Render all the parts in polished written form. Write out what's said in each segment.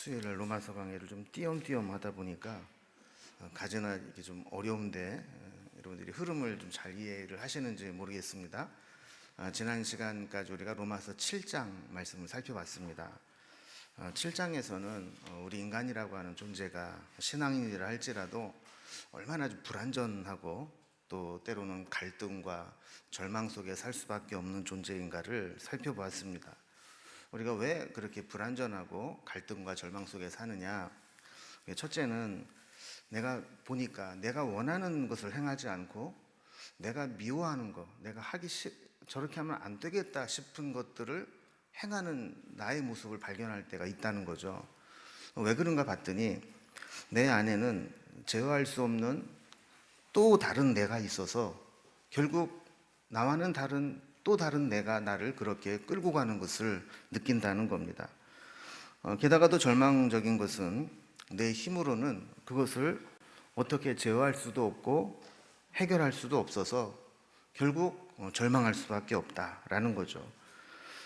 수요일 로마서 강의를 좀 띄엄띄엄 하다 보니까 가지나 이게 좀 어려운데 여러분들이 흐름을 좀 잘 이해를 하시는지 모르겠습니다. 지난 시간까지 우리가 로마서 7장 말씀을 살펴봤습니다. 7장에서는 우리 인간이라고 하는 존재가 신앙인이라 할지라도 얼마나 좀 불완전하고 또 때로는 갈등과 절망 속에 살 수밖에 없는 존재인가를 살펴보았습니다. 우리가 왜 그렇게 불완전하고 갈등과 절망 속에 사느냐? 첫째는 내가 보니까 내가 원하는 것을 행하지 않고 내가 미워하는 것, 내가 저렇게 하면 안 되겠다 싶은 것들을 행하는 나의 모습을 발견할 때가 있다는 거죠. 왜 그런가 봤더니 내 안에는 제어할 수 없는 또 다른 내가 있어서 결국 나와는 다른 또 다른 내가 나를 그렇게 끌고 가는 것을 느낀다는 겁니다. 게다가 더 절망적인 것은 내 힘으로는 그것을 어떻게 제어할 수도 없고 해결할 수도 없어서 결국 절망할 수밖에 없다라는 거죠.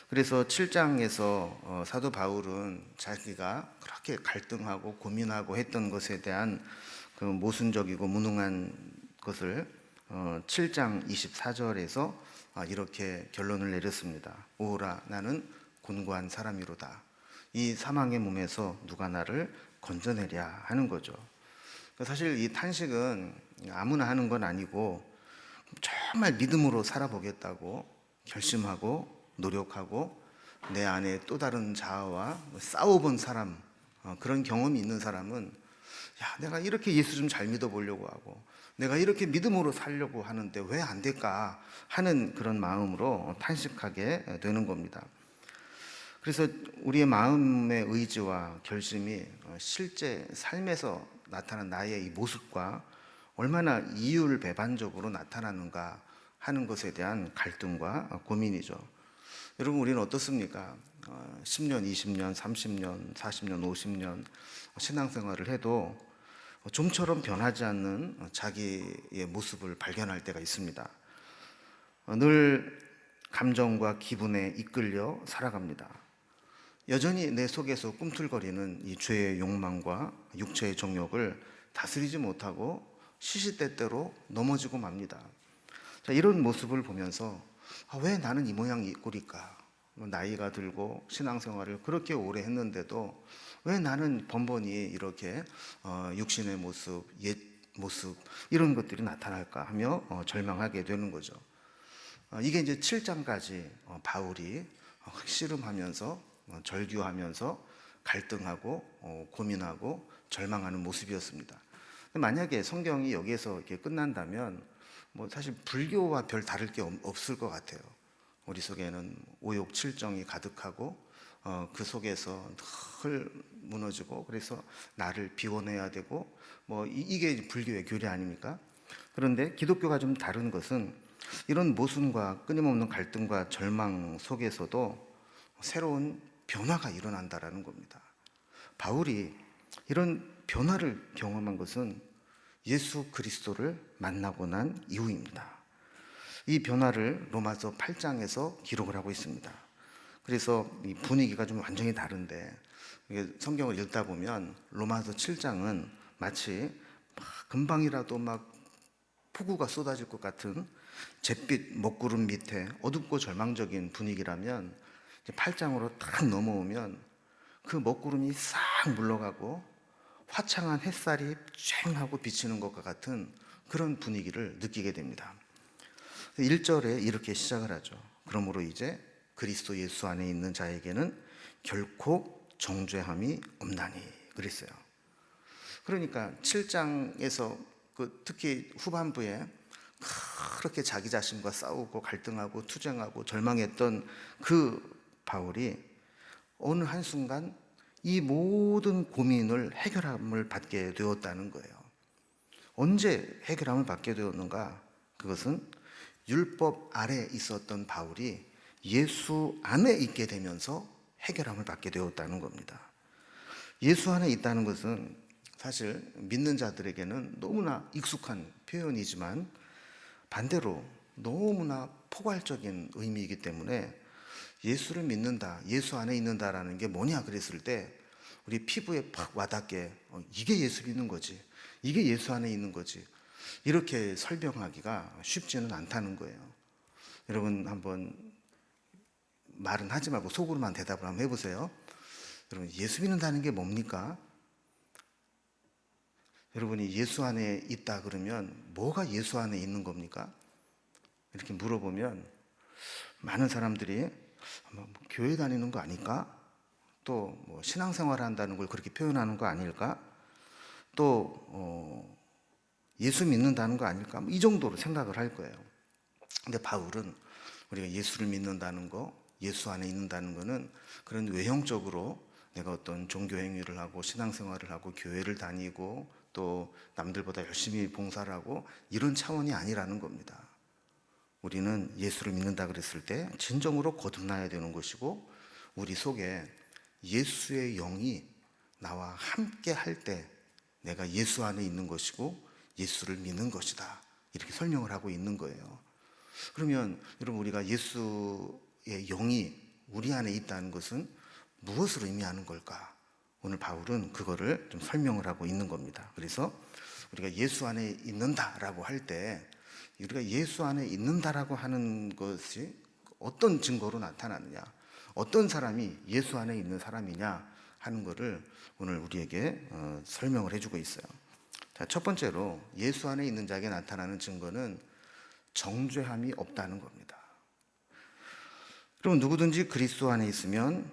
그래서 7장에서 사도 바울은 자기가 그렇게 갈등하고 고민하고 했던 것에 대한 그 모순적이고 무능한 것을 7장 24절에서 이렇게 결론을 내렸습니다. 오라 나는 곤고한 사람이로다. 이 사망의 몸에서 누가 나를 건져내랴 하는 거죠. 사실 이 탄식은 아무나 하는 건 아니고 정말 믿음으로 살아보겠다고 결심하고 노력하고 내 안에 또 다른 자아와 싸워본 사람, 그런 경험이 있는 사람은 내가 이렇게 예수 좀 잘 믿어보려고 하고 내가 이렇게 믿음으로 살려고 하는데 왜 안 될까 하는 그런 마음으로 탄식하게 되는 겁니다. 그래서 우리의 마음의 의지와 결심이 실제 삶에서 나타난 나의 이 모습과 얼마나 이율배반적으로 나타나는가 하는 것에 대한 갈등과 고민이죠. 여러분, 우리는 어떻습니까? 10년, 20년, 30년, 40년, 50년 신앙생활을 해도 좀처럼 변하지 않는 자기의 모습을 발견할 때가 있습니다. 늘 감정과 기분에 이끌려 살아갑니다. 여전히 내 속에서 꿈틀거리는 이 죄의 욕망과 육체의 정욕을 다스리지 못하고 시시때때로 넘어지고 맙니다. 이런 모습을 보면서 왜 나는 이 모양 이 꼴일까? 나이가 들고 신앙생활을 그렇게 오래 했는데도 왜 나는 번번이 이렇게 육신의 모습, 옛 모습 이런 것들이 나타날까 하며 절망하게 되는 거죠. 이게 이제 7장까지 바울이 씨름하면서 절규하면서 갈등하고 고민하고 절망하는 모습이었습니다. 만약에 성경이 여기에서 이렇게 끝난다면 사실 불교와 별 다를 게 없을 것 같아요. 우리 속에는 오욕 칠정이 가득하고 그 속에서 늘 무너지고 그래서 나를 비워내야 되고 이게 불교의 교리 아닙니까? 그런데 기독교가 좀 다른 것은 이런 모순과 끊임없는 갈등과 절망 속에서도 새로운 변화가 일어난다라는 겁니다. 바울이 이런 변화를 경험한 것은 예수 그리스도를 만나고 난 이후입니다. 이 변화를 로마서 8장에서 기록을 하고 있습니다. 그래서 이 분위기가 좀 완전히 다른데 성경을 읽다 보면 로마서 7장은 마치 금방이라도 폭우가 쏟아질 것 같은 잿빛 먹구름 밑에 어둡고 절망적인 분위기라면 8장으로 딱 넘어오면 그 먹구름이 싹 물러가고 화창한 햇살이 쨍하고 비치는 것과 같은 그런 분위기를 느끼게 됩니다. 1절에 이렇게 시작을 하죠. 그러므로 이제 그리스도 예수 안에 있는 자에게는 결코 정죄함이 없나니 그랬어요. 그러니까 7장에서 특히 후반부에 그렇게 자기 자신과 싸우고 갈등하고 투쟁하고 절망했던 그 바울이 어느 한순간 이 모든 고민을 해결함을 받게 되었다는 거예요. 언제 해결함을 받게 되었는가? 그것은 율법 아래 있었던 바울이 예수 안에 있게 되면서 해결함을 받게 되었다는 겁니다. 예수 안에 있다는 것은 사실 믿는 자들에게는 너무나 익숙한 표현이지만 반대로 너무나 포괄적인 의미이기 때문에 예수를 믿는다, 예수 안에 있는다라는 게 뭐냐 그랬을 때 우리 피부에 팍 와닿게 이게 예수 믿는 거지, 이게 예수 안에 있는 거지, 이렇게 설명하기가 쉽지는 않다는 거예요. 여러분 한번 말은 하지 말고 속으로만 대답을 한번 해보세요. 여러분, 예수 믿는다는 게 뭡니까? 여러분이 예수 안에 있다 그러면 뭐가 예수 안에 있는 겁니까? 이렇게 물어보면 많은 사람들이 뭐 교회 다니는 거 아닐까? 또 뭐 신앙생활 한다는 걸 그렇게 표현하는 거 아닐까? 또 예수 믿는다는 거 아닐까? 이 정도로 생각을 할 거예요. 근데 바울은 우리가 예수를 믿는다는 거, 예수 안에 있는다는 거는 그런 외형적으로 내가 어떤 종교 행위를 하고 신앙생활을 하고 교회를 다니고 또 남들보다 열심히 봉사를 하고 이런 차원이 아니라는 겁니다. 우리는 예수를 믿는다 그랬을 때 진정으로 거듭나야 되는 것이고, 우리 속에 예수의 영이 나와 함께 할 때 내가 예수 안에 있는 것이고 예수를 믿는 것이다, 이렇게 설명을 하고 있는 거예요. 그러면 여러분, 우리가 예수의 영이 우리 안에 있다는 것은 무엇을 의미하는 걸까? 오늘 바울은 그거를 좀 설명을 하고 있는 겁니다. 그래서 우리가 예수 안에 있는다라고 할 때, 우리가 예수 안에 있는다라고 하는 것이 어떤 증거로 나타나느냐, 어떤 사람이 예수 안에 있는 사람이냐 하는 것을 오늘 우리에게 설명을 해주고 있어요. 자, 첫 번째로 예수 안에 있는 자에게 나타나는 증거는 정죄함이 없다는 겁니다. 그럼 누구든지 그리스도 안에 있으면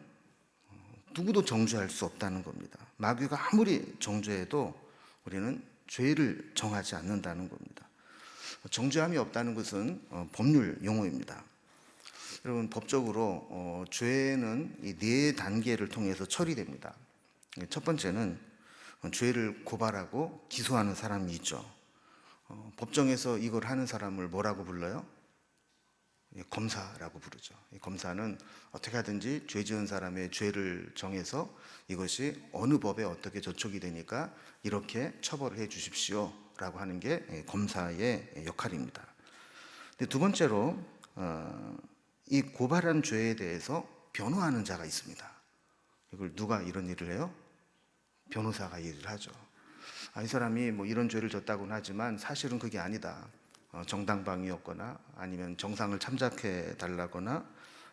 누구도 정죄할 수 없다는 겁니다. 마귀가 아무리 정죄해도 우리는 죄를 정하지 않는다는 겁니다. 정죄함이 없다는 것은 법률 용어입니다. 여러분, 법적으로 죄는 이 네 단계를 통해서 처리됩니다. 첫 번째는 죄를 고발하고 기소하는 사람이 있죠. 법정에서 이걸 하는 사람을 뭐라고 불러요? 검사라고 부르죠. 검사는 어떻게 하든지 죄 지은 사람의 죄를 정해서 이것이 어느 법에 어떻게 저촉이 되니까 이렇게 처벌을 해 주십시오 라고 하는 게 검사의 역할입니다. 근데 두 번째로 이 고발한 죄에 대해서 변호하는 자가 있습니다. 이걸 누가 이런 일을 해요? 변호사가 일을 하죠. 이 사람이 뭐 이런 죄를 졌다고는 하지만 사실은 그게 아니다, 정당방위였거나 아니면 정상을 참작해 달라거나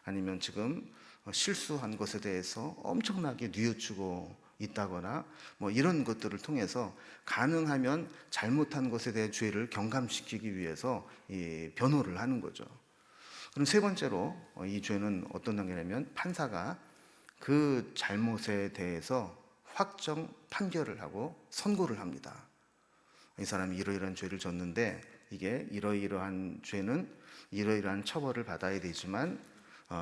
아니면 지금 실수한 것에 대해서 엄청나게 뉘우치고 있다거나 뭐 이런 것들을 통해서 가능하면 잘못한 것에 대해 죄를 경감시키기 위해서 이 변호를 하는 거죠. 그럼 세 번째로 이 죄는 어떤 단계냐면 판사가 그 잘못에 대해서 확정 판결을 하고 선고를 합니다. 이 사람이 이러이러한 죄를 졌는데 이게 이러이러한 죄는 이러이러한 처벌을 받아야 되지만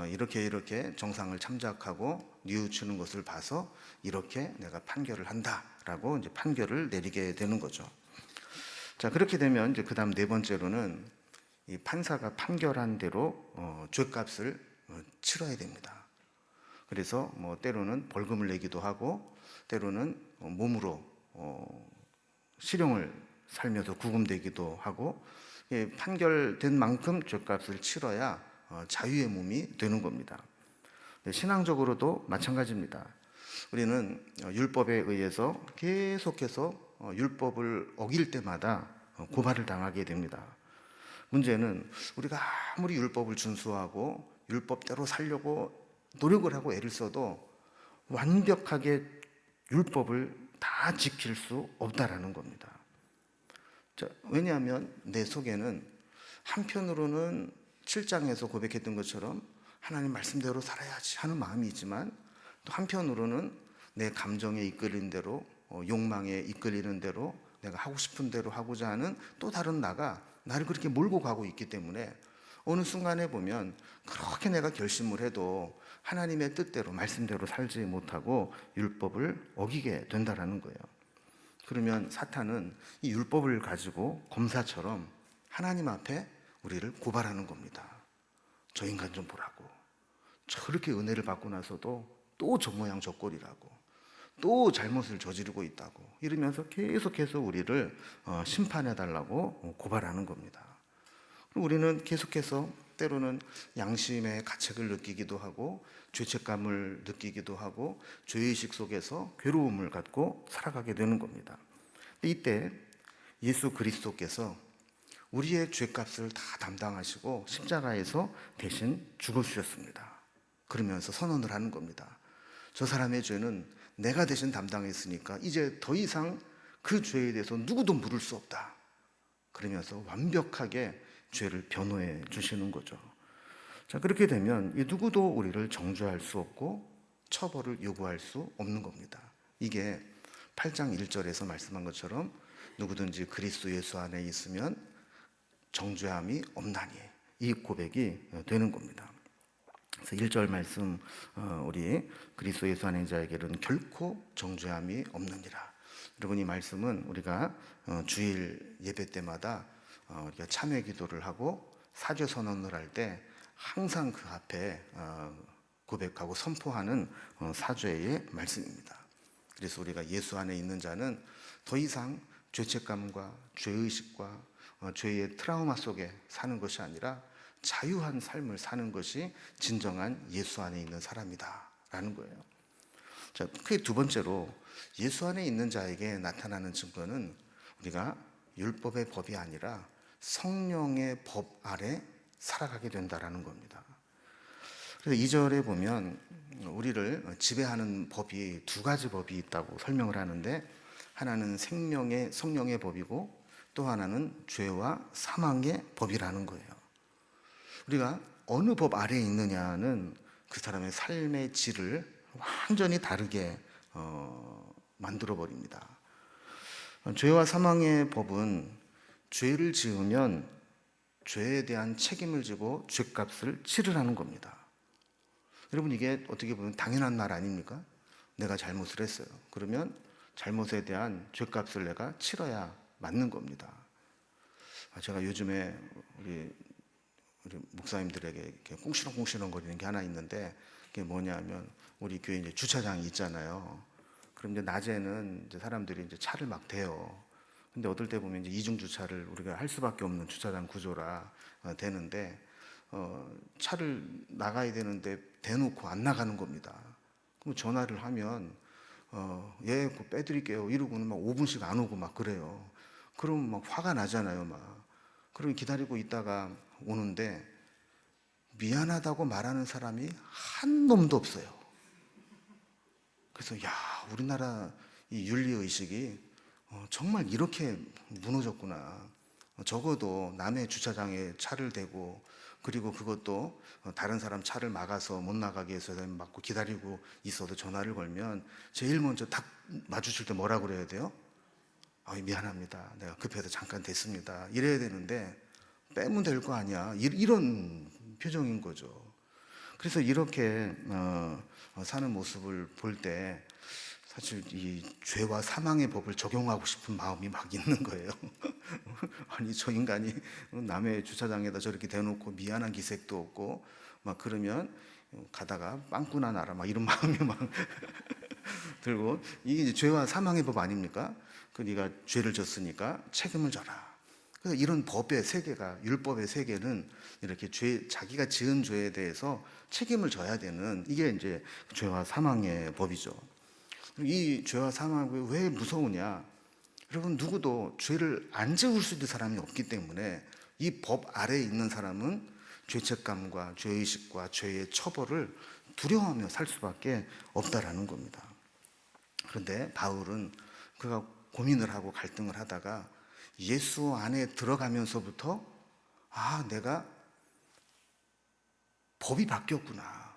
이렇게 정상을 참작하고 뉘우치는 것을 봐서 이렇게 내가 판결을 한다라고 이제 판결을 내리게 되는 거죠. 자, 그렇게 되면 이제 그다음 네 번째로는 이 판사가 판결한 대로 죄값을 치러야 됩니다. 그래서 뭐 때로는 벌금을 내기도 하고 때로는 몸으로 실형을 살면서 구금되기도 하고, 판결된 만큼 죄값을 치러야 자유의 몸이 되는 겁니다. 신앙적으로도 마찬가지입니다. 우리는 율법에 의해서 계속해서 율법을 어길 때마다 고발을 당하게 됩니다. 문제는 우리가 아무리 율법을 준수하고 율법대로 살려고 노력을 하고 애를 써도 완벽하게 율법을 다 지킬 수 없다라는 겁니다. 자, 왜냐하면 내 속에는 한편으로는 7장에서 고백했던 것처럼 하나님 말씀대로 살아야지 하는 마음이 있지만, 또 한편으로는 내 감정에 이끌리는 대로 욕망에 이끌리는 대로 내가 하고 싶은 대로 하고자 하는 또 다른 나가 나를 그렇게 몰고 가고 있기 때문에 어느 순간에 보면 그렇게 내가 결심을 해도 하나님의 뜻대로 말씀대로 살지 못하고 율법을 어기게 된다라는 거예요. 그러면 사탄은 이 율법을 가지고 검사처럼 하나님 앞에 우리를 고발하는 겁니다. 저 인간 좀 보라고, 저렇게 은혜를 받고 나서도 또 저 모양 저 꼴이라고, 또 잘못을 저지르고 있다고 이러면서 계속해서 우리를 심판해 달라고 고발하는 겁니다. 그럼 우리는 계속해서 때로는 양심의 가책을 느끼기도 하고 죄책감을 느끼기도 하고 죄의식 속에서 괴로움을 갖고 살아가게 되는 겁니다. 이때 예수 그리스도께서 우리의 죄값을 다 담당하시고 십자가에서 대신 죽어주셨습니다. 그러면서 선언을 하는 겁니다. 저 사람의 죄는 내가 대신 담당했으니까 이제 더 이상 그 죄에 대해서 누구도 물을 수 없다. 그러면서 완벽하게 죄를 변호해 주시는 거죠. 자, 그렇게 되면 이 누구도 우리를 정죄할 수 없고 처벌을 요구할 수 없는 겁니다. 이게 8장 1절에서 말씀한 것처럼 누구든지 그리스도 예수 안에 있으면 정죄함이 없나니, 이 고백이 되는 겁니다. 그래서 1절 말씀, 우리 그리스도 예수 안에 있는 자에게는 결코 정죄함이 없느니라. 여러분, 이 말씀은 우리가 주일 예배 때마다 우리가 참회 기도를 하고 사죄 선언을 할 때 항상 그 앞에 고백하고 선포하는 사죄의 말씀입니다. 그래서 우리가 예수 안에 있는 자는 더 이상 죄책감과 죄의식과 죄의 트라우마 속에 사는 것이 아니라 자유한 삶을 사는 것이 진정한 예수 안에 있는 사람이다 라는 거예요. 자, 그 두 번째로 예수 안에 있는 자에게 나타나는 증거는 우리가 율법의 법이 아니라 성령의 법 아래 살아가게 된다라는 겁니다. 그래서 2절에 보면 우리를 지배하는 법이 두 가지 법이 있다고 설명을 하는데, 하나는 생명의 성령의 법이고 또 하나는 죄와 사망의 법이라는 거예요. 우리가 어느 법 아래에 있느냐는 그 사람의 삶의 질을 완전히 다르게 만들어 버립니다. 죄와 사망의 법은 죄를 지으면 죄에 대한 책임을 지고 죄값을 치르라는 겁니다. 여러분, 이게 어떻게 보면 당연한 말 아닙니까? 내가 잘못을 했어요. 그러면 잘못에 대한 죄값을 내가 치러야 맞는 겁니다. 제가 요즘에 우리 목사님들에게 이렇게 꽁시렁꽁시렁 거리는 게 하나 있는데, 그게 뭐냐면 우리 교회 이제 주차장이 있잖아요. 그럼 이제 낮에는 이제 사람들이 이제 차를 막 대요. 근데 어떨 때 보면 이제 이중 주차를 우리가 할 수밖에 없는 주차장 구조라 되는데, 차를 나가야 되는데 대놓고 안 나가는 겁니다. 그럼 전화를 하면 예, 그거 빼드릴게요 이러고는 막 5분씩 안 오고 막 그래요. 그러면 막 화가 나잖아요. 막 그럼 기다리고 있다가 오는데 미안하다고 말하는 사람이 한 놈도 없어요. 그래서 야, 우리나라 이 윤리의식이 정말 이렇게 무너졌구나. 적어도 남의 주차장에 차를 대고, 그리고 그것도 다른 사람 차를 막아서 못 나가게 해서 막고 기다리고 있어도 전화를 걸면 제일 먼저 딱 마주칠 때 뭐라고 그래야 돼요? 미안합니다. 내가 급해서 잠깐 됐습니다. 이래야 되는데 빼면 될 거 아니야. 이런 표정인 거죠. 그래서 이렇게 사는 모습을 볼 때 사실 이 죄와 사망의 법을 적용하고 싶은 마음이 막 있는 거예요. 아니, 저 인간이 남의 주차장에다 저렇게 대놓고 미안한 기색도 없고 막 그러면 가다가 빵꾸나 나라 막 이런 마음이 막 들고, 이게 이제 죄와 사망의 법 아닙니까? 그 네가 죄를 졌으니까 책임을 져라. 그래서 이런 법의 세계가, 율법의 세계는 이렇게 자기가 지은 죄에 대해서 책임을 져야 되는, 이게 이제 죄와 사망의 법이죠. 이 죄와 사망이 왜 무서우냐? 여러분, 누구도 죄를 안 지을 수 있는 사람이 없기 때문에 이 법 아래에 있는 사람은 죄책감과 죄의식과 죄의 처벌을 두려워하며 살 수밖에 없다라는 겁니다. 그런데 바울은 그가 고민을 하고 갈등을 하다가 예수 안에 들어가면서부터 내가 법이 바뀌었구나.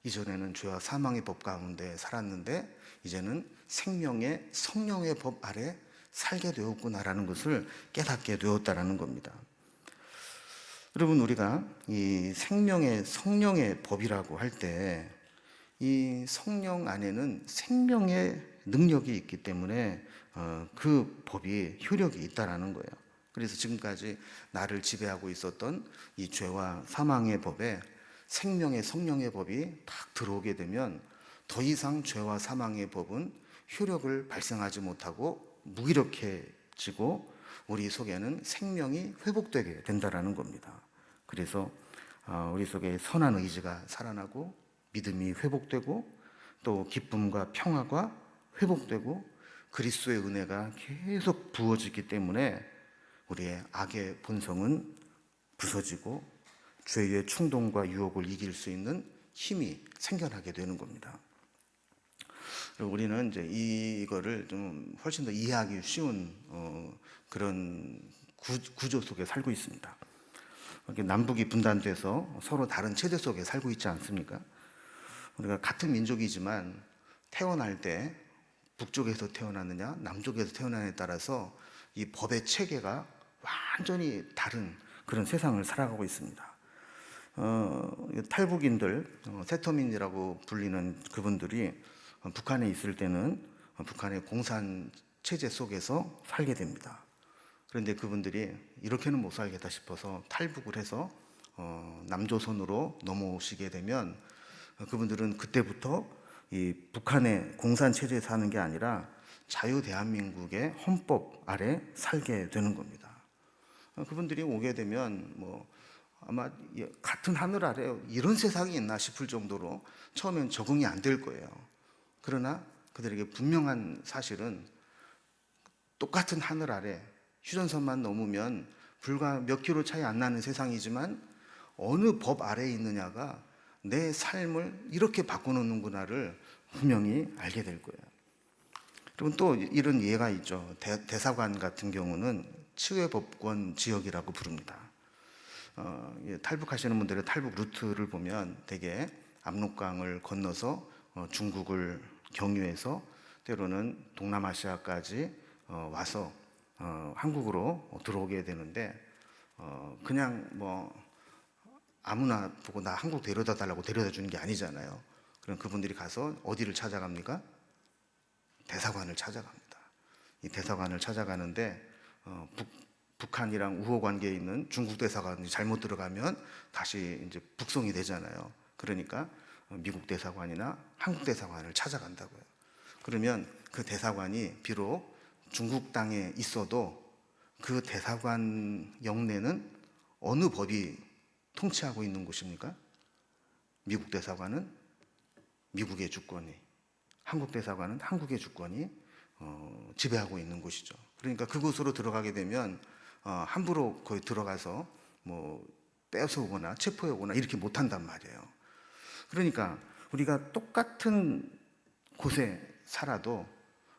이전에는 죄와 사망의 법 가운데 살았는데 이제는 생명의 성령의 법 아래 살게 되었구나라는 것을 깨닫게 되었다라는 겁니다. 여러분, 우리가 이 생명의 성령의 법이라고 할 때 이 성령 안에는 생명의 능력이 있기 때문에 그 법이 효력이 있다라는 거예요. 그래서 지금까지 나를 지배하고 있었던 이 죄와 사망의 법에 생명의 성령의 법이 딱 들어오게 되면 더 이상 죄와 사망의 법은 효력을 발생하지 못하고 무기력해지고 우리 속에는 생명이 회복되게 된다라는 겁니다. 그래서 우리 속에 선한 의지가 살아나고 믿음이 회복되고 또 기쁨과 평화가 회복되고 그리스도의 은혜가 계속 부어지기 때문에 우리의 악의 본성은 부서지고 죄의 충동과 유혹을 이길 수 있는 힘이 생겨나게 되는 겁니다. 우리는 이제 이거를 좀 훨씬 더 이해하기 쉬운 그런 구조 속에 살고 있습니다. 남북이 분단돼서 서로 다른 체제 속에 살고 있지 않습니까? 우리가 같은 민족이지만 태어날 때 북쪽에서 태어났느냐 남쪽에서 태어나느냐에 따라서 이 법의 체계가 완전히 다른 그런 세상을 살아가고 있습니다. 탈북인들, 세터민이라고 불리는 그분들이 북한에 있을 때는 북한의 공산 체제 속에서 살게 됩니다. 그런데 그분들이 이렇게는 못 살겠다 싶어서 탈북을 해서 남조선으로 넘어오시게 되면 그분들은 그때부터 이 북한의 공산 체제에 사는 게 아니라 자유 대한민국의 헌법 아래 살게 되는 겁니다. 그분들이 오게 되면 뭐 아마 같은 하늘 아래 이런 세상이 있나 싶을 정도로 처음엔 적응이 안 될 거예요. 그러나 그들에게 분명한 사실은 똑같은 하늘 아래 휴전선만 넘으면 불과 몇 킬로 차이 안 나는 세상이지만 어느 법 아래에 있느냐가 내 삶을 이렇게 바꿔놓는구나를 분명히 알게 될 거예요. 그리고 또 이런 예가 있죠. 대사관 같은 경우는 치외법권 지역이라고 부릅니다. 탈북하시는 분들의 탈북 루트를 보면 대개 압록강을 건너서 중국을 경유해서 때로는 동남아시아까지 와서 한국으로 들어오게 되는데 그냥 뭐 아무나 보고 나 한국 데려다 달라고 데려다 주는 게 아니잖아요. 그럼 그분들이 가서 어디를 찾아갑니까? 대사관을 찾아갑니다. 이 대사관을 찾아가는데 북한이랑 우호 관계에 있는 중국 대사관이 잘못 들어가면 다시 이제 북송이 되잖아요. 그러니까 미국 대사관이나 한국 대사관을 찾아간다고요. 그러면 그 대사관이 비록 중국 땅에 있어도 그 대사관 영내는 어느 법이 통치하고 있는 곳입니까? 미국 대사관은 미국의 주권이, 한국 대사관은 한국의 주권이 지배하고 있는 곳이죠. 그러니까 그곳으로 들어가게 되면 함부로 거기 들어가서 뭐 뺏어오거나 체포해오거나 이렇게 못한단 말이에요. 그러니까 우리가 똑같은 곳에 살아도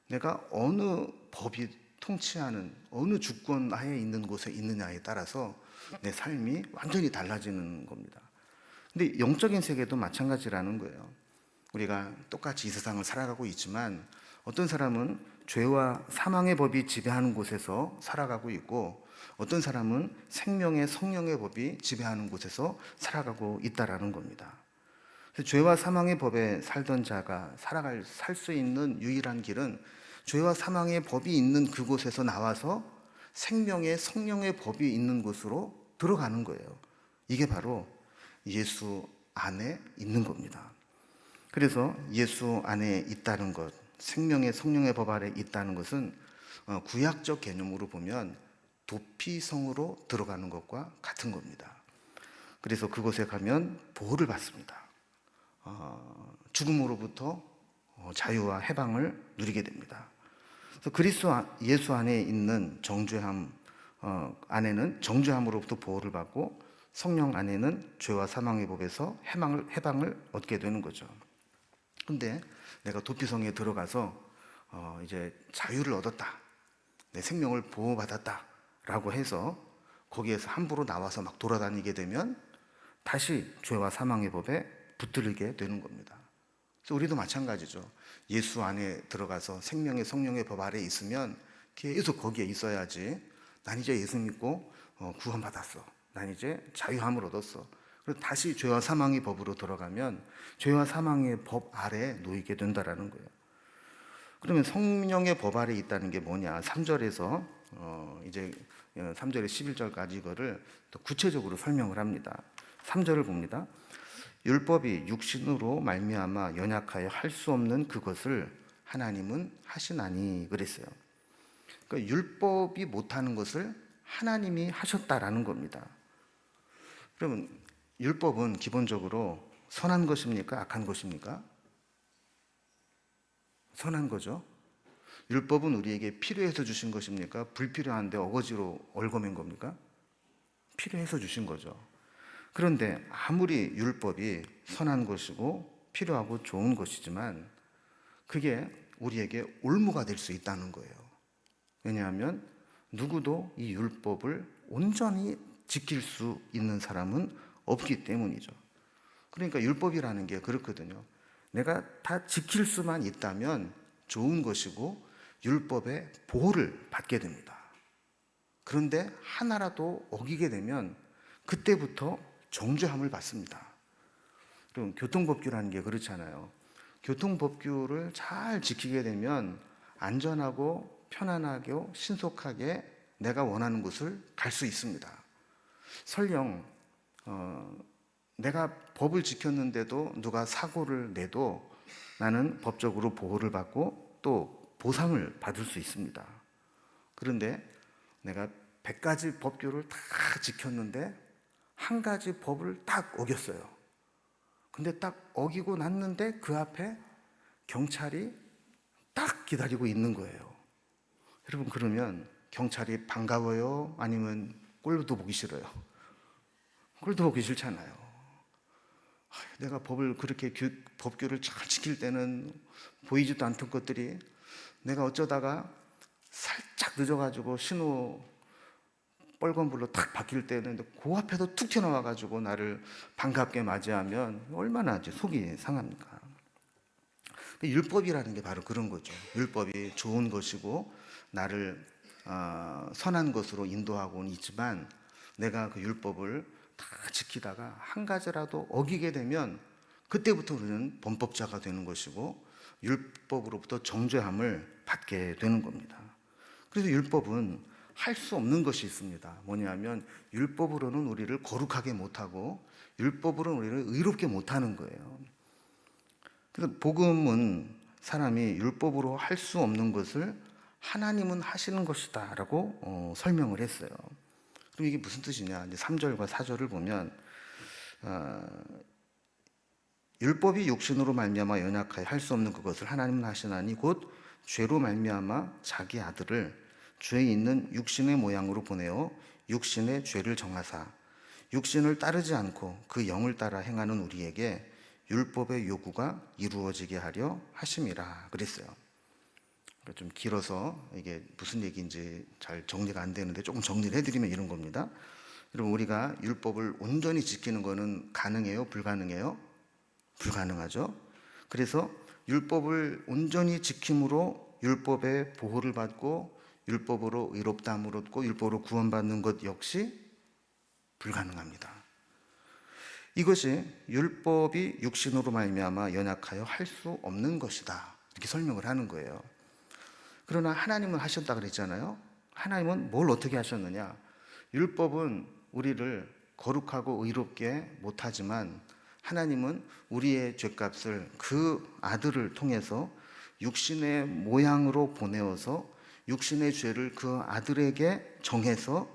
내가 어느 법이 통치하는 어느 주권 하에 있는 곳에 있느냐에 따라서 내 삶이 완전히 달라지는 겁니다. 근데 영적인 세계도 마찬가지라는 거예요. 우리가 똑같이 이 세상을 살아가고 있지만 어떤 사람은 죄와 사망의 법이 지배하는 곳에서 살아가고 있고 어떤 사람은 생명의 성령의 법이 지배하는 곳에서 살아가고 있다라는 겁니다. 죄와 사망의 법에 살던 자가 살 수 있는 유일한 길은 죄와 사망의 법이 있는 그곳에서 나와서 생명의 성령의 법이 있는 곳으로 들어가는 거예요. 이게 바로 예수 안에 있는 겁니다. 그래서 예수 안에 있다는 것, 생명의 성령의 법 아래 있다는 것은 구약적 개념으로 보면 도피성으로 들어가는 것과 같은 겁니다. 그래서 그곳에 가면 보호를 받습니다. 죽음으로부터 자유와 해방을 누리게 됩니다. 그래서 예수 안에 있는 정죄함 안에는 정죄함으로부터 보호를 받고 성령 안에는 죄와 사망의 법에서 해방을 얻게 되는 거죠. 근데 내가 도피성에 들어가서 이제 자유를 얻었다, 내 생명을 보호받았다라고 해서 거기에서 함부로 나와서 막 돌아다니게 되면 다시 죄와 사망의 법에 붙들리게 되는 겁니다. 그래서 우리도 마찬가지죠. 예수 안에 들어가서 생명의 성령의 법 아래에 있으면 계속 거기에 있어야지. 난 이제 예수 믿고 구원받았어. 난 이제 자유함을 얻었어. 그리고 다시 죄와 사망의 법으로 들어가면 죄와 사망의 법 아래에 놓이게 된다라는 거예요. 그러면 성령의 법 아래에 있다는 게 뭐냐? 3절에서 이제 3절에 11절까지 이거를 또 구체적으로 설명을 합니다. 3절을 봅니다. 율법이 육신으로 말미암아 연약하여 할 수 없는 그것을 하나님은 하시나니 그랬어요. 그러니까 율법이 못하는 것을 하나님이 하셨다라는 겁니다. 그러면 율법은 기본적으로 선한 것입니까? 악한 것입니까? 선한 거죠. 율법은 우리에게 필요해서 주신 것입니까? 불필요한데 어거지로 얽어맨 겁니까? 필요해서 주신 거죠. 그런데 아무리 율법이 선한 것이고 필요하고 좋은 것이지만 그게 우리에게 올무가 될 수 있다는 거예요. 왜냐하면 누구도 이 율법을 온전히 지킬 수 있는 사람은 없기 때문이죠. 그러니까 율법이라는 게 그렇거든요. 내가 다 지킬 수만 있다면 좋은 것이고 율법의 보호를 받게 됩니다. 그런데 하나라도 어기게 되면 그때부터 정죄함을 받습니다. 그럼 교통법규라는 게 그렇잖아요. 교통법규를 잘 지키게 되면 안전하고 편안하게 신속하게 내가 원하는 곳을 갈 수 있습니다. 설령 내가 법을 지켰는데도 누가 사고를 내도 나는 법적으로 보호를 받고 또 보상을 받을 수 있습니다. 그런데 내가 100가지 법규를 다 지켰는데 한 가지 법을 딱 어겼어요. 근데 딱 어기고 났는데 그 앞에 경찰이 딱 기다리고 있는 거예요. 여러분, 그러면 경찰이 반가워요? 아니면 꼴도 보기 싫어요? 꼴도 보기 싫잖아요. 내가 법을 그렇게 법규를 잘 지킬 때는 보이지도 않던 것들이 내가 어쩌다가 살짝 늦어가지고 신호 빨간불로 탁 바뀔 때는 그 앞에서 툭 튀어나와가지고 나를 반갑게 맞이하면 얼마나 속이 상합니까? 율법이라는 게 바로 그런 거죠. 율법이 좋은 것이고 나를 선한 것으로 인도하고는 있지만 내가 그 율법을 다 지키다가 한 가지라도 어기게 되면 그때부터 우리는 범법자가 되는 것이고 율법으로부터 정죄함을 받게 되는 겁니다. 그래서 율법은 할 수 없는 것이 있습니다. 뭐냐면 율법으로는 우리를 거룩하게 못하고 율법으로는 우리를 의롭게 못하는 거예요. 그래서 복음은 사람이 율법으로 할 수 없는 것을 하나님은 하시는 것이다 라고 설명을 했어요. 그럼 이게 무슨 뜻이냐? 이제 3절과 4절을 보면 율법이 육신으로 말미암아 연약하여 할 수 없는 그것을 하나님은 하시나니 곧 죄로 말미암아 자기 아들을 죄 있는 육신의 모양으로 보내어 육신의 죄를 정하사 육신을 따르지 않고 그 영을 따라 행하는 우리에게 율법의 요구가 이루어지게 하려 하심이라 그랬어요. 좀 길어서 이게 무슨 얘기인지 잘 정리가 안 되는데 조금 정리를 해드리면 이런 겁니다. 여러분, 우리가 율법을 온전히 지키는 것은 가능해요? 불가능해요? 불가능하죠. 그래서 율법을 온전히 지킴으로 율법의 보호를 받고 율법으로 의롭다함을 얻고 율법으로 구원받는 것 역시 불가능합니다. 이것이 율법이 육신으로 말미암아 연약하여 할 수 없는 것이다 이렇게 설명을 하는 거예요. 그러나 하나님은 하셨다 그랬잖아요. 하나님은 뭘 어떻게 하셨느냐? 율법은 우리를 거룩하고 의롭게 못하지만 하나님은 우리의 죄값을 그 아들을 통해서 육신의 모양으로 보내어서 육신의 죄를 그 아들에게 정해서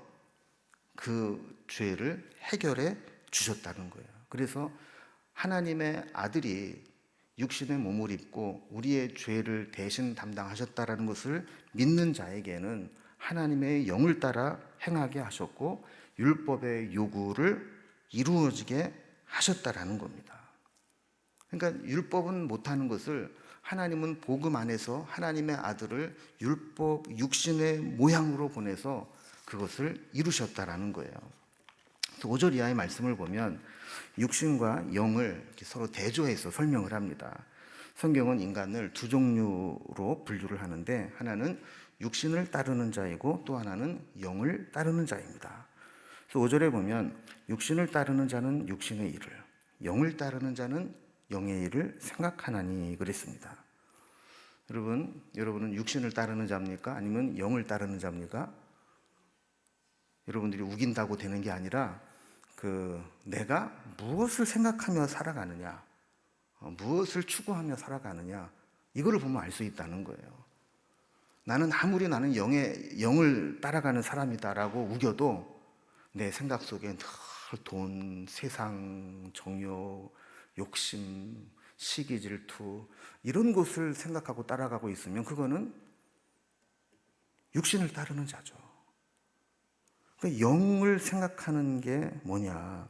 그 죄를 해결해 주셨다는 거예요. 그래서 하나님의 아들이 육신의 몸을 입고 우리의 죄를 대신 담당하셨다라는 것을 믿는 자에게는 하나님의 영을 따라 행하게 하셨고 율법의 요구를 이루어지게 하셨다라는 겁니다. 그러니까 율법은 못하는 것을 하나님은 복음 안에서 하나님의 아들을 율법 육신의 모양으로 보내서 그것을 이루셨다라는 거예요. 5절 이하의 말씀을 보면 육신과 영을 이렇게 서로 대조해서 설명을 합니다. 성경은 인간을 두 종류로 분류를 하는데 하나는 육신을 따르는 자이고 또 하나는 영을 따르는 자입니다. 그래서 5절에 보면 육신을 따르는 자는 육신의 일을, 영을 따르는 자는 영의 일을 생각하나니 그랬습니다. 여러분은 육신을 따르는 자입니까? 아니면 영을 따르는 자입니까? 여러분들이 우긴다고 되는 게 아니라 내가 무엇을 생각하며 살아가느냐, 무엇을 추구하며 살아가느냐, 이거를 보면 알 수 있다는 거예요. 나는 아무리 영을 따라가는 사람이다라고 우겨도 내 생각 속에 늘 돈, 세상, 정욕, 욕심, 시기 질투 이런 것을 생각하고 따라가고 있으면 그거는 육신을 따르는 자죠. 그러니까 영을 생각하는 게 뭐냐?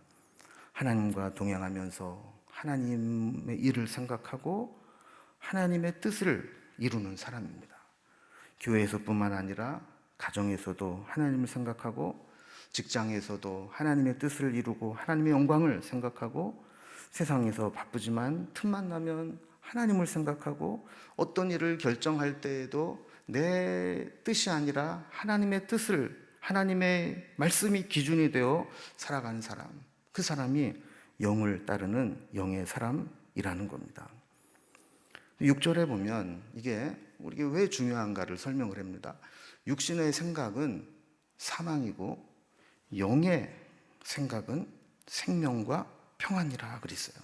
하나님과 동행하면서 하나님의 일을 생각하고 하나님의 뜻을 이루는 사람입니다. 교회에서뿐만 아니라 가정에서도 하나님을 생각하고 직장에서도 하나님의 뜻을 이루고 하나님의 영광을 생각하고 세상에서 바쁘지만 틈만 나면 하나님을 생각하고 어떤 일을 결정할 때에도 내 뜻이 아니라 하나님의 뜻을, 하나님의 말씀이 기준이 되어 살아가는 사람, 그 사람이 영을 따르는 영의 사람이라는 겁니다. 6절에 보면 이게 우리에게 왜 중요한가를 설명을 합니다. 육신의 생각은 사망이고 영의 생각은 생명과 평안이라 그랬어요.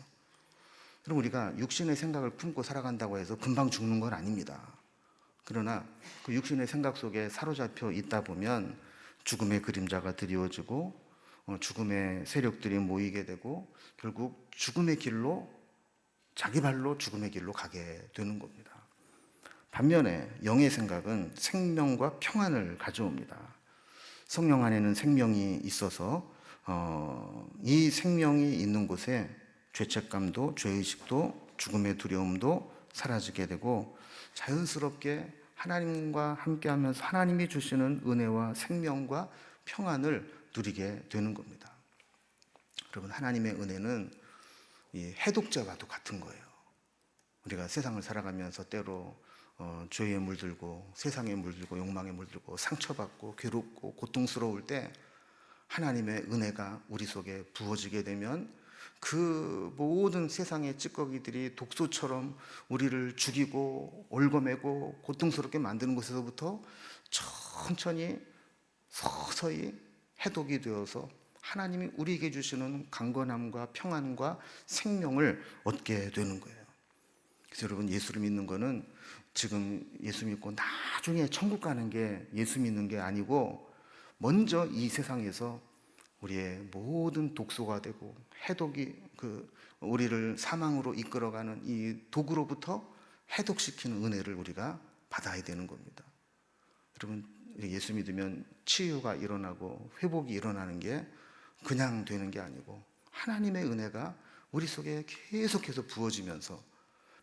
그럼 우리가 육신의 생각을 품고 살아간다고 해서 금방 죽는 건 아닙니다. 그러나 그 육신의 생각 속에 사로잡혀 있다 보면 죽음의 그림자가 드리워지고 죽음의 세력들이 모이게 되고 결국 죽음의 길로, 자기 발로 죽음의 길로 가게 되는 겁니다. 반면에 영의 생각은 생명과 평안을 가져옵니다. 성령 안에는 생명이 있어서 이 생명이 있는 곳에 죄책감도 죄의식도 죽음의 두려움도 사라지게 되고 자연스럽게 하나님과 함께하면서 하나님이 주시는 은혜와 생명과 평안을 누리게 되는 겁니다. 여러분, 하나님의 은혜는 이 해독제와도 같은 거예요. 우리가 세상을 살아가면서 때로 죄에 물들고 세상에 물들고 욕망에 물들고 상처받고 괴롭고 고통스러울 때 하나님의 은혜가 우리 속에 부어지게 되면 그 모든 세상의 찌꺼기들이 독소처럼 우리를 죽이고 올거매고 고통스럽게 만드는 곳에서부터 천천히 서서히 해독이 되어서 하나님이 우리에게 주시는 강건함과 평안과 생명을 얻게 되는 거예요. 그래서 여러분, 예수를 믿는 거는 지금 예수 믿고 나중에 천국 가는 게 예수 믿는 게 아니고 먼저 이 세상에서 우리의 모든 독소가 되고 해독이 우리를 사망으로 이끌어가는 이 독으로부터 해독시키는 은혜를 우리가 받아야 되는 겁니다. 여러분, 예수 믿으면 치유가 일어나고 회복이 일어나는 게 그냥 되는 게 아니고 하나님의 은혜가 우리 속에 계속해서 부어지면서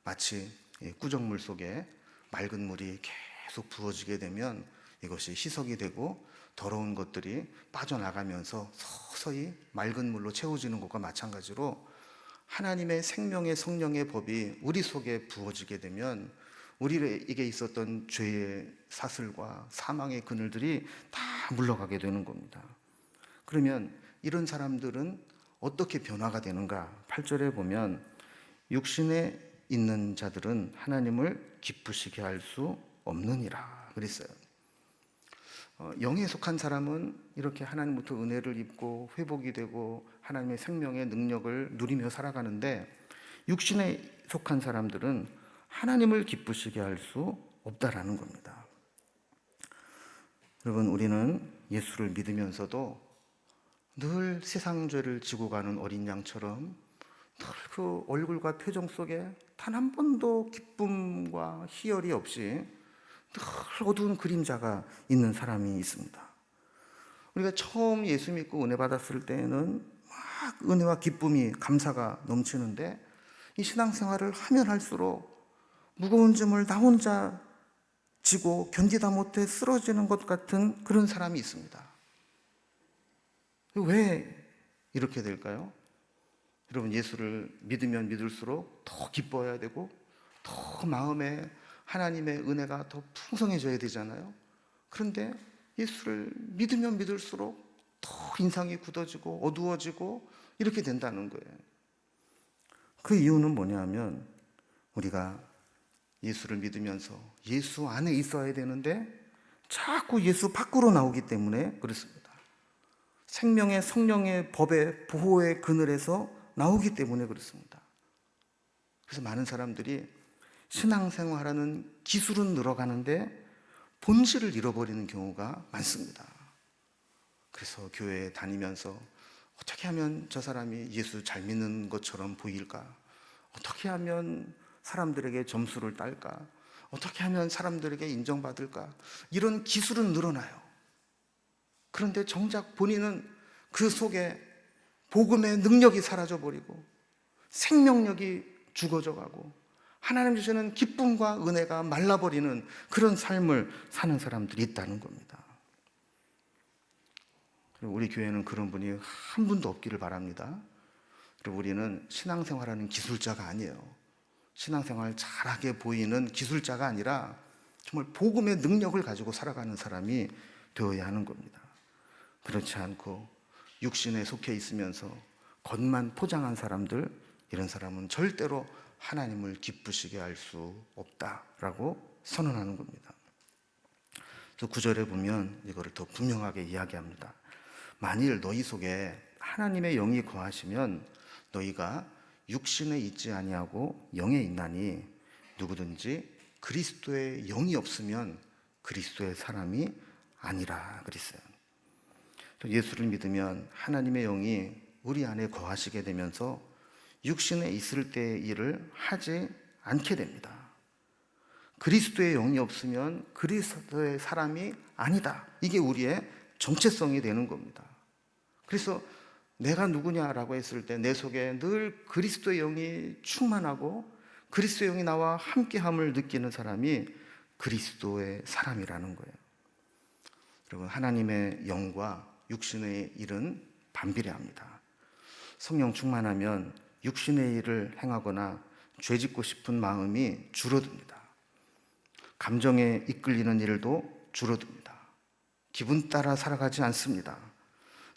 마치 꾸정물 속에 맑은 물이 계속 부어지게 되면 이것이 희석이 되고 더러운 것들이 빠져나가면서 서서히 맑은 물로 채워지는 것과 마찬가지로 하나님의 생명의 성령의 법이 우리 속에 부어지게 되면 우리에게 있었던 죄의 사슬과 사망의 그늘들이 다 물러가게 되는 겁니다. 그러면 이런 사람들은 어떻게 변화가 되는가? 8절에 보면 육신에 있는 자들은 하나님을 기쁘시게 할 수 없느니라 그랬어요. 영에 속한 사람은 이렇게 하나님부터 은혜를 입고 회복이 되고 하나님의 생명의 능력을 누리며 살아가는데 육신에 속한 사람들은 하나님을 기쁘시게 할 수 없다라는 겁니다. 여러분, 우리는 예수를 믿으면서도 늘 세상 죄를 지고 가는 어린 양처럼 늘 그 얼굴과 표정 속에 단 한 번도 기쁨과 희열이 없이 늘 어두운 그림자가 있는 사람이 있습니다. 우리가 처음 예수 믿고 은혜 받았을 때는 막 은혜와 기쁨이, 감사가 넘치는데 이 신앙생활을 하면 할수록 무거운 짐을 나 혼자 지고 견디다 못해 쓰러지는 것 같은 그런 사람이 있습니다. 왜 이렇게 될까요? 여러분, 예수를 믿으면 믿을수록 더 기뻐해야 되고 더 마음에 하나님의 은혜가 더 풍성해져야 되잖아요. 그런데 예수를 믿으면 믿을수록 더 인상이 굳어지고 어두워지고 이렇게 된다는 거예요. 그 이유는 뭐냐면 우리가 예수를 믿으면서 예수 안에 있어야 되는데 자꾸 예수 밖으로 나오기 때문에 그렇습니다. 생명의 성령의 법의 보호의 그늘에서 나오기 때문에 그렇습니다. 그래서 많은 사람들이 신앙생활하는 기술은 늘어가는데 본질을 잃어버리는 경우가 많습니다. 그래서 교회에 다니면서 어떻게 하면 저 사람이 예수 잘 믿는 것처럼 보일까? 어떻게 하면 사람들에게 점수를 딸까? 어떻게 하면 사람들에게 인정받을까? 이런 기술은 늘어나요. 그런데 정작 본인은 그 속에 복음의 능력이 사라져버리고 생명력이 죽어져 가고 하나님 주시는 기쁨과 은혜가 말라버리는 그런 삶을 사는 사람들이 있다는 겁니다. 우리 교회는 그런 분이 한 분도 없기를 바랍니다. 그리고 우리는 신앙생활하는 기술자가 아니에요. 신앙생활 잘하게 보이는 기술자가 아니라 정말 복음의 능력을 가지고 살아가는 사람이 되어야 하는 겁니다. 그렇지 않고 육신에 속해 있으면서 겉만 포장한 사람들, 이런 사람은 절대로 하나님을 기쁘시게 할 수 없다라고 선언하는 겁니다. 그래서 9절에 보면 이거를 더 분명하게 이야기합니다. 만일 너희 속에 하나님의 영이 거하시면 너희가 육신에 있지 아니하고 영에 있나니 누구든지 그리스도의 영이 없으면 그리스도의 사람이 아니라 그랬어요. 예수를 믿으면 하나님의 영이 우리 안에 거하시게 되면서 육신에 있을 때의 일을 하지 않게 됩니다. 그리스도의 영이 없으면 그리스도의 사람이 아니다. 이게 우리의 정체성이 되는 겁니다. 그래서 내가 누구냐라고 했을 때 내 속에 늘 그리스도의 영이 충만하고 그리스도의 영이 나와 함께함을 느끼는 사람이 그리스도의 사람이라는 거예요. 여러분, 하나님의 영과 육신의 일은 반비례합니다. 성령 충만하면 육신의 일을 행하거나 죄짓고 싶은 마음이 줄어듭니다. 감정에 이끌리는 일도 줄어듭니다. 기분 따라 살아가지 않습니다.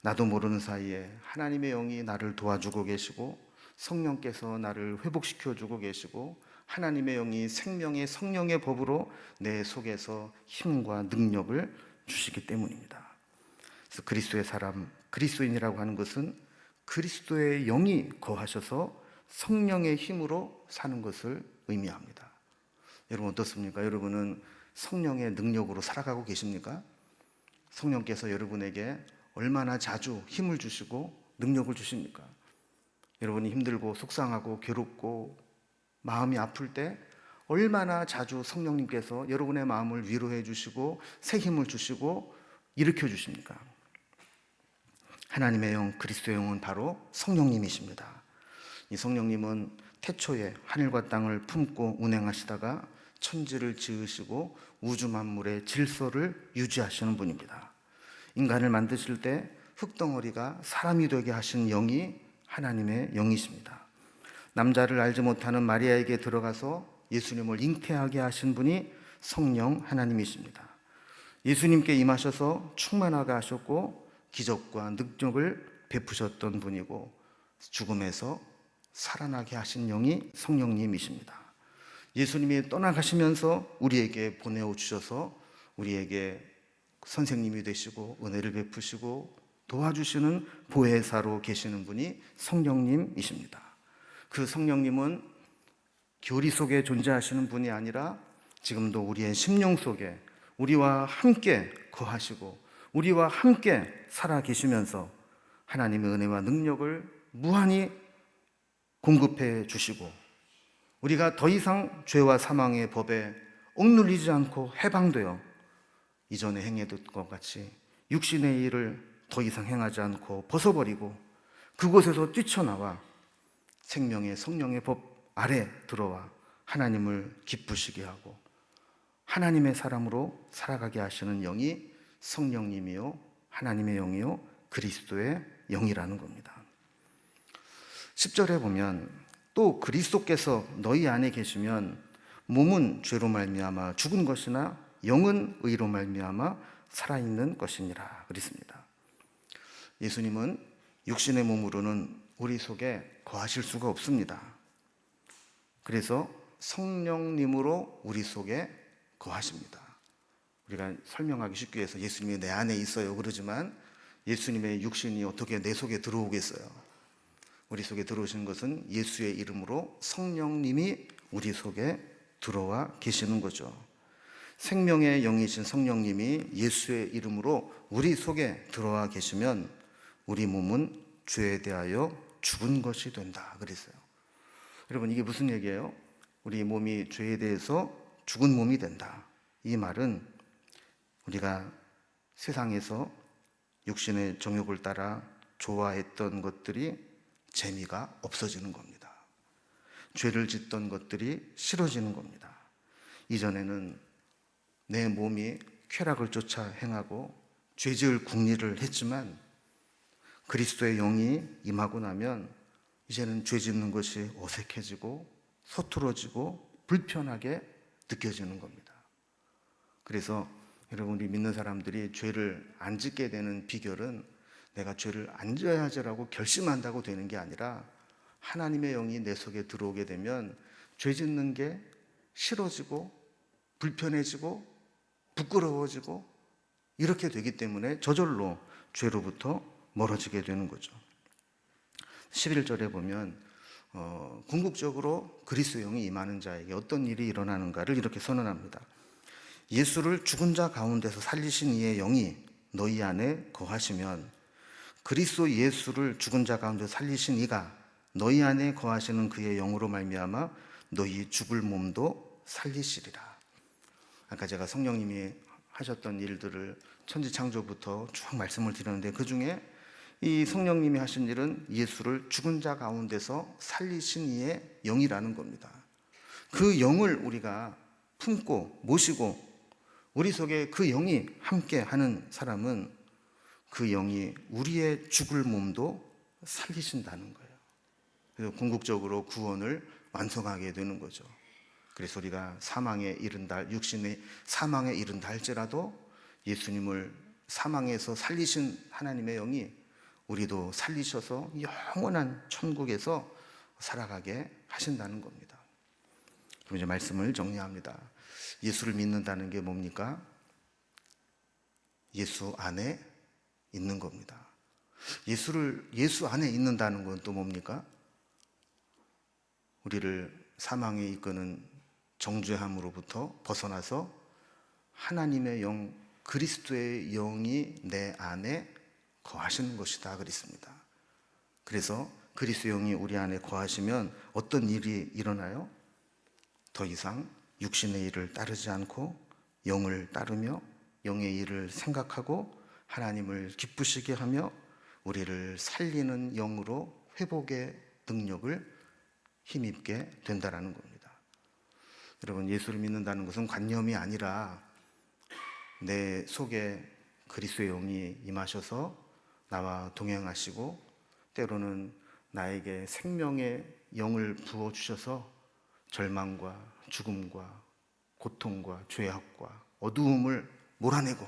나도 모르는 사이에 하나님의 영이 나를 도와주고 계시고 성령께서 나를 회복시켜주고 계시고 하나님의 영이 생명의 성령의 법으로 내 속에서 힘과 능력을 주시기 때문입니다. 그래서 그리스도의 사람, 그리스도인이라고 하는 것은 그리스도의 영이 거하셔서 성령의 힘으로 사는 것을 의미합니다. 여러분 어떻습니까? 여러분은 성령의 능력으로 살아가고 계십니까? 성령께서 여러분에게 얼마나 자주 힘을 주시고 능력을 주십니까? 여러분이 힘들고 속상하고 괴롭고 마음이 아플 때 얼마나 자주 성령님께서 여러분의 마음을 위로해 주시고 새 힘을 주시고 일으켜 주십니까? 하나님의 영, 그리스도의 영은 바로 성령님이십니다. 이 성령님은 태초에 하늘과 땅을 품고 운행하시다가 천지를 지으시고 우주 만물의 질서를 유지하시는 분입니다. 인간을 만드실 때 흙덩어리가 사람이 되게 하신 영이 하나님의 영이십니다. 남자를 알지 못하는 마리아에게 들어가서 예수님을 잉태하게 하신 분이 성령 하나님이십니다. 예수님께 임하셔서 충만하게 하셨고 기적과 능력을 베푸셨던 분이고 죽음에서 살아나게 하신 영이 성령님이십니다. 예수님이 떠나가시면서 우리에게 보내어 주셔서 우리에게 선생님이 되시고 은혜를 베푸시고 도와주시는 보혜사로 계시는 분이 성령님이십니다. 그 성령님은 교리 속에 존재하시는 분이 아니라 지금도 우리의 심령 속에 우리와 함께 거하시고 우리와 함께 살아 계시면서 하나님의 은혜와 능력을 무한히 공급해 주시고 우리가 더 이상 죄와 사망의 법에 억눌리지 않고 해방되어 이전에 행했던 것 같이 육신의 일을 더 이상 행하지 않고 벗어버리고 그곳에서 뛰쳐나와 생명의 성령의 법 아래 들어와 하나님을 기쁘시게 하고 하나님의 사람으로 살아가게 하시는 영이 성령님이요 하나님의 영이요 그리스도의 영이라는 겁니다. 10절에 보면 또 그리스도께서 너희 안에 계시면 몸은 죄로 말미암아 죽은 것이나 영은 의로 말미암아 살아있는 것이니라 그랬습니다. 예수님은 육신의 몸으로는 우리 속에 거하실 수가 없습니다. 그래서 성령님으로 우리 속에 거하십니다. 우리가 설명하기 쉽게 해서 예수님이 내 안에 있어요 그러지만 예수님의 육신이 어떻게 내 속에 들어오겠어요? 우리 속에 들어오시는 것은 예수의 이름으로 성령님이 우리 속에 들어와 계시는 거죠. 생명의 영이신 성령님이 예수의 이름으로 우리 속에 들어와 계시면 우리 몸은 죄에 대하여 죽은 것이 된다 그랬어요. 여러분, 이게 무슨 얘기예요? 우리 몸이 죄에 대해서 죽은 몸이 된다. 이 말은 우리가 세상에서 육신의 정욕을 따라 좋아했던 것들이 재미가 없어지는 겁니다. 죄를 짓던 것들이 싫어지는 겁니다. 이전에는 내 몸이 쾌락을 쫓아 행하고 죄지을 궁리를 했지만 그리스도의 영이 임하고 나면 이제는 죄 짓는 것이 어색해지고 서툴어지고 불편하게 느껴지는 겁니다. 그래서 여러분, 우리 믿는 사람들이 죄를 안 짓게 되는 비결은 내가 죄를 안 져야지라고 결심한다고 되는 게 아니라 하나님의 영이 내 속에 들어오게 되면 죄 짓는 게 싫어지고 불편해지고 부끄러워지고 이렇게 되기 때문에 저절로 죄로부터 멀어지게 되는 거죠. 11절에 보면 궁극적으로 그리스도의 영이 임하는 자에게 어떤 일이 일어나는가를 이렇게 선언합니다. 예수를 죽은 자 가운데서 살리신 이의 영이 너희 안에 거하시면 그리스도 예수를 죽은 자 가운데서 살리신 이가 너희 안에 거하시는 그의 영으로 말미암아 너희 죽을 몸도 살리시리라. 아까 제가 성령님이 하셨던 일들을 천지창조부터 쭉 말씀을 드렸는데 그 중에 이 성령님이 하신 일은 예수를 죽은 자 가운데서 살리신 이의 영이라는 겁니다. 그 영을 우리가 품고 모시고 우리 속에 그 영이 함께 하는 사람은 그 영이 우리의 죽을 몸도 살리신다는 거예요. 그래서 궁극적으로 구원을 완성하게 되는 거죠. 그래서 우리가 사망에 이른다, 육신의 사망에 이른다 할지라도 예수님을 사망에서 살리신 하나님의 영이 우리도 살리셔서 영원한 천국에서 살아가게 하신다는 겁니다. 그럼 이제 말씀을 정리합니다. 예수를 믿는다는 게 뭡니까? 예수 안에 있는 겁니다. 예수 안에 있는다는 건 또 뭡니까? 우리를 사망에 이끄는 정죄함으로부터 벗어나서 하나님의 영, 그리스도의 영이 내 안에 거하시는 것이다 그랬습니다. 그래서 그리스도의 영이 우리 안에 거하시면 어떤 일이 일어나요? 더 이상 육신의 일을 따르지 않고 영을 따르며 영의 일을 생각하고 하나님을 기쁘시게 하며 우리를 살리는 영으로 회복의 능력을 힘입게 된다라는 겁니다. 여러분, 예수를 믿는다는 것은 관념이 아니라 내 속에 그리스도의 영이 임하셔서 나와 동행하시고 때로는 나에게 생명의 영을 부어주셔서 절망과 죽음과 고통과 죄악과 어두움을 몰아내고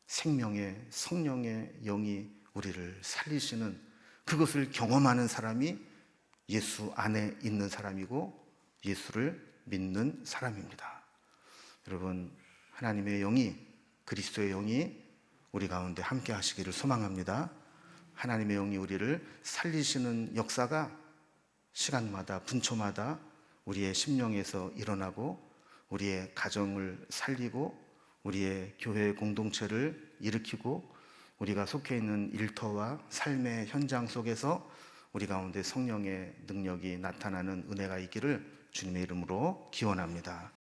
생명의 성령의 영이 우리를 살리시는 그것을 경험하는 사람이 예수 안에 있는 사람이고 예수를 믿는 사람입니다. 여러분, 하나님의 영이, 그리스도의 영이 우리 가운데 함께 하시기를 소망합니다. 하나님의 영이 우리를 살리시는 역사가 시간마다 분초마다 우리의 심령에서 일어나고 우리의 가정을 살리고 우리의 교회 공동체를 일으키고 우리가 속해 있는 일터와 삶의 현장 속에서 우리 가운데 성령의 능력이 나타나는 은혜가 있기를 주님의 이름으로 기원합니다.